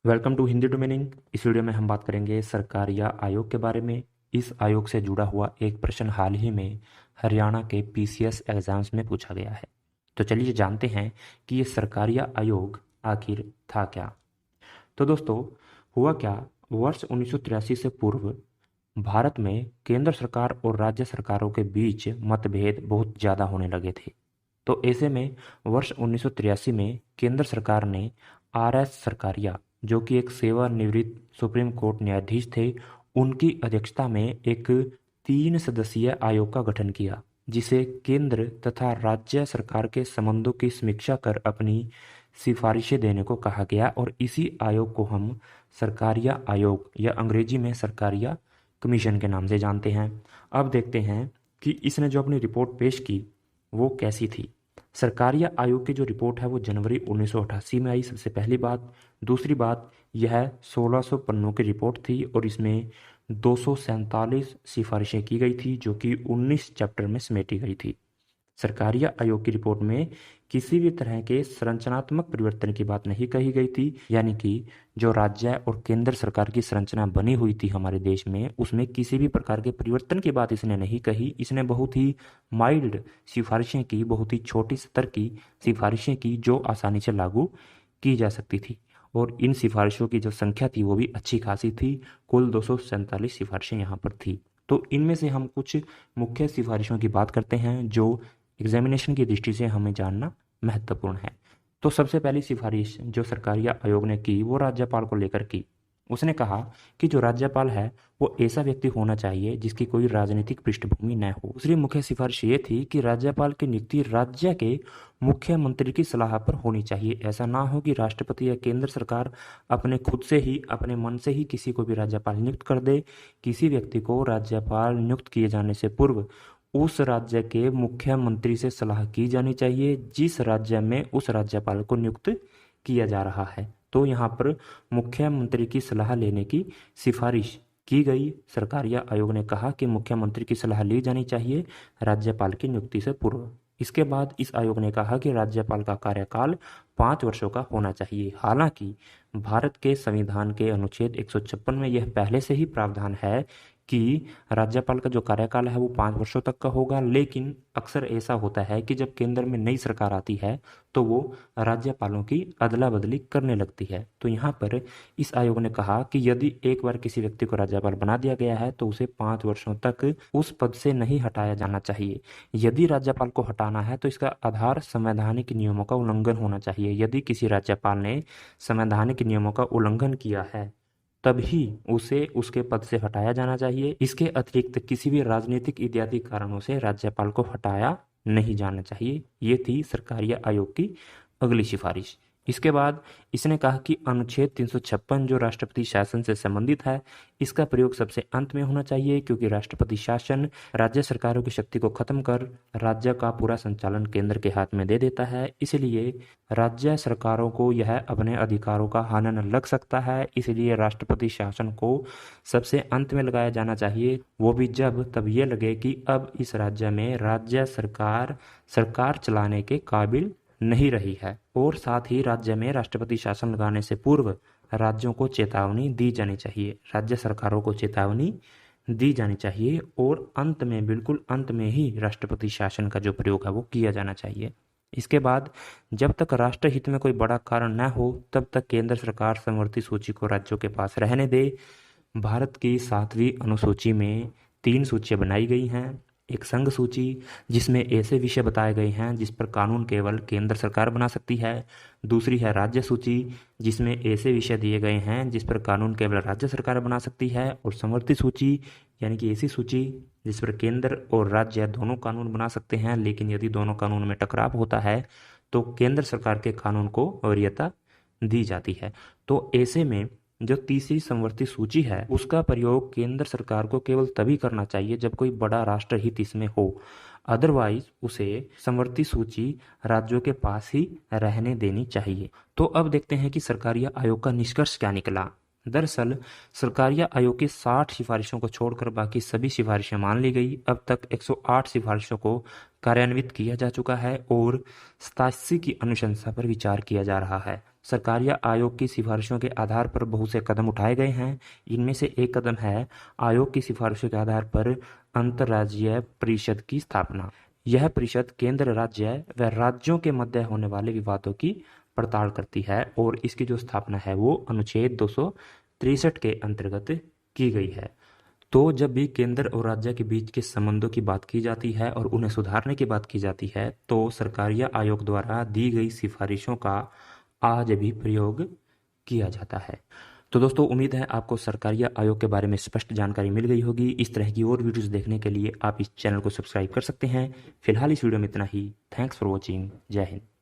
Welcome to Hindi to meaning. इस video में हम बात करेंगे सरकारिया आयोग के बारे में। इस आयोग से जुड़ा हुआ एक प्रश्न हाल ही में हरियाणा के पीसीएस एग्जाम्स में पूछा गया है। तो चलिए जानते हैं कि ये सरकारिया आयोग आखिर था क्या। तो दोस्तों, हुआ क्या, वर्ष 1983 से पूर्व भारत में केंद्र सरकार और राज्य सरकारों के बीच मतभेद बहुत ज़्यादा होने लगे थे। तो ऐसे में वर्ष 1983 में केंद्र सरकार ने आर.एस. सरकारिया, जो कि एक सेवानिवृत्त सुप्रीम कोर्ट न्यायाधीश थे, उनकी अध्यक्षता में एक 3 सदस्यीय आयोग का गठन किया, जिसे केंद्र तथा राज्य सरकार के संबंधों की समीक्षा कर अपनी सिफारिशें देने को कहा गया। और इसी आयोग को हम सरकारिया आयोग या अंग्रेजी में सरकारिया कमीशन के नाम से जानते हैं। अब देखते हैं कि इसने जो अपनी रिपोर्ट पेश की वो कैसी थी। सरकारिया आयोग की जो रिपोर्ट है वो जनवरी 1988 में आई, सबसे पहली बात। दूसरी बात, यह 1600 पन्नों की रिपोर्ट थी और इसमें 247 सिफारिशें की गई थी, जो कि 19 चैप्टर में समेटी गई थी। सरकारिया आयोग की रिपोर्ट में किसी भी तरह के संरचनात्मक परिवर्तन की बात नहीं कही गई थी, यानी कि जो राज्य और केंद्र सरकार की संरचना बनी हुई थी हमारे देश में, उसमें किसी भी प्रकार के परिवर्तन की बात इसने नहीं कही। इसने बहुत ही माइल्ड सिफारिशें की, बहुत ही छोटी स्तर की सिफारिशें की, जो आसानी से लागू की जा सकती थी। और इन सिफारिशों की जो संख्या थी वो भी अच्छी खासी थी। कुल 247 सिफारिशें यहाँ पर थी। तो इनमें से हम कुछ मुख्य सिफारिशों की बात करते हैं जो एग्जामिनेशन की दृष्टि से हमें जानना महत्वपूर्ण है। तो सबसे पहली सिफारिश जो सरकारिया आयोग ने की वो राज्यपाल को लेकर की। उसने कहा कि जो राज्यपाल है वो ऐसा व्यक्ति होना चाहिए जिसकी कोई राजनीतिक पृष्ठभूमि न हो। दूसरी मुख्य सिफारिश ये थी कि राज्यपाल की नियुक्ति राज्य के मुख्यमंत्री की सलाह पर होनी चाहिए। ऐसा ना हो कि राष्ट्रपति या केंद्र सरकार अपने खुद से ही, अपने मन से ही किसी को भी राज्यपाल नियुक्त कर दे। किसी व्यक्ति को राज्यपाल नियुक्त किए जाने से पूर्व उस राज्य के मुख्यमंत्री से सलाह की जानी चाहिए जिस राज्य में उस राज्यपाल को नियुक्त किया जा रहा है। तो यहाँ पर मुख्यमंत्री की सलाह लेने की सिफारिश की गई। सरकारिया आयोग ने कहा कि मुख्यमंत्री की सलाह ली जानी चाहिए राज्यपाल की नियुक्ति से पूर्व। इसके बाद इस आयोग ने कहा कि राज्यपाल का कार्यकाल 5 वर्षों का होना चाहिए। हालांकि भारत के संविधान के अनुच्छेद 156 में यह पहले से ही प्रावधान है कि राज्यपाल का जो कार्यकाल है वो 5 वर्षों तक का होगा, लेकिन अक्सर ऐसा होता है कि जब केंद्र में नई सरकार आती है तो वो राज्यपालों की अदला बदली करने लगती है। तो यहाँ पर इस आयोग ने कहा कि यदि एक बार किसी व्यक्ति को राज्यपाल बना दिया गया है तो उसे 5 वर्षों तक उस पद से नहीं हटाया जाना चाहिए। यदि राज्यपाल को हटाना है तो इसका आधार संवैधानिक नियमों का उल्लंघन होना चाहिए। यदि किसी राज्यपाल ने संवैधानिक नियमों का उल्लंघन किया है तभी उसे उसके पद से हटाया जाना चाहिए। इसके अतिरिक्त किसी भी राजनीतिक इत्यादि कारणों से राज्यपाल को हटाया नहीं जाना चाहिए। ये थी सरकारिया आयोग की अगली सिफारिश। इसके बाद इसने कहा कि अनुच्छेद 356 जो राष्ट्रपति शासन से संबंधित है, इसका प्रयोग सबसे अंत में होना चाहिए, क्योंकि राष्ट्रपति शासन राज्य सरकारों की शक्ति को खत्म कर राज्य का पूरा संचालन केंद्र के हाथ में दे देता है। इसलिए राज्य सरकारों को यह अपने अधिकारों का हनन लग सकता है। इसलिए राष्ट्रपति शासन को सबसे अंत में लगाया जाना चाहिए, वो भी जब तब ये लगे कि अब इस राज्य में राज्य सरकार चलाने के काबिल नहीं रही है। और साथ ही राज्य में राष्ट्रपति शासन लगाने से पूर्व राज्यों को चेतावनी दी जानी चाहिए, राज्य सरकारों को चेतावनी दी जानी चाहिए। और अंत में, बिल्कुल अंत में ही राष्ट्रपति शासन का जो प्रयोग है वो किया जाना चाहिए। इसके बाद जब तक राष्ट्रहित में कोई बड़ा कारण न हो तब तक केंद्र सरकार समवर्ती सूची को राज्यों के पास रहने दे। भारत की 7वीं अनुसूची में 3 सूचियां बनाई गई हैं। एक संघ सूची जिसमें ऐसे विषय बताए गए हैं जिस पर कानून केवल केंद्र सरकार बना सकती है। दूसरी है राज्य सूची जिसमें ऐसे विषय दिए गए हैं जिस पर कानून केवल राज्य सरकार बना सकती है। और समवर्ती सूची यानी कि ऐसी सूची जिस पर केंद्र और राज्य दोनों कानून बना सकते हैं, लेकिन यदि दोनों कानून में टकराव होता है तो केंद्र सरकार के कानून को वरीयता दी जाती है। तो ऐसे में जो तीसरी समवर्ती सूची है उसका प्रयोग केंद्र सरकार को केवल तभी करना चाहिए जब कोई बड़ा राष्ट्रहित इसमें हो, अदरवाइज उसे समवर्ती सूची राज्यों के पास ही रहने देनी चाहिए। तो अब देखते हैं कि सरकारिया आयोग का निष्कर्ष क्या निकला। दरअसल सरकारिया आयोग की 60 सिफारिशों को छोड़कर बाकी सभी सिफारिशें मान ली गई। अब तक 108 सिफारिशों को कार्यान्वित किया जा चुका है और 87 की अनुशंसा पर विचार किया जा रहा है। सरकार या आयोग की सिफारिशों के आधार पर बहुत से कदम उठाए गए हैं। इनमें से एक कदम है आयोग की सिफारिशों के आधार पर अंतर्राज्यीय परिषद की स्थापना। यह परिषद केंद्र, राज्य व राज्यों के मध्य होने वाले विवादों की पड़ताल करती है और इसकी जो स्थापना है वो अनुच्छेद 263 के अंतर्गत की गई है। तो जब भी केंद्र और राज्य के बीच के संबंधों की बात की जाती है और उन्हें सुधारने की बात की जाती है तो सरकार या आयोग द्वारा दी गई सिफारिशों का आज भी प्रयोग किया जाता है। तो दोस्तों, उम्मीद है आपको सरकार या आयोग के बारे में स्पष्ट जानकारी मिल गई होगी। इस तरह की और वीडियोस देखने के लिए आप इस चैनल को सब्सक्राइब कर सकते हैं। फिलहाल इस वीडियो में इतना ही। Thanks for watching. जय हिंद।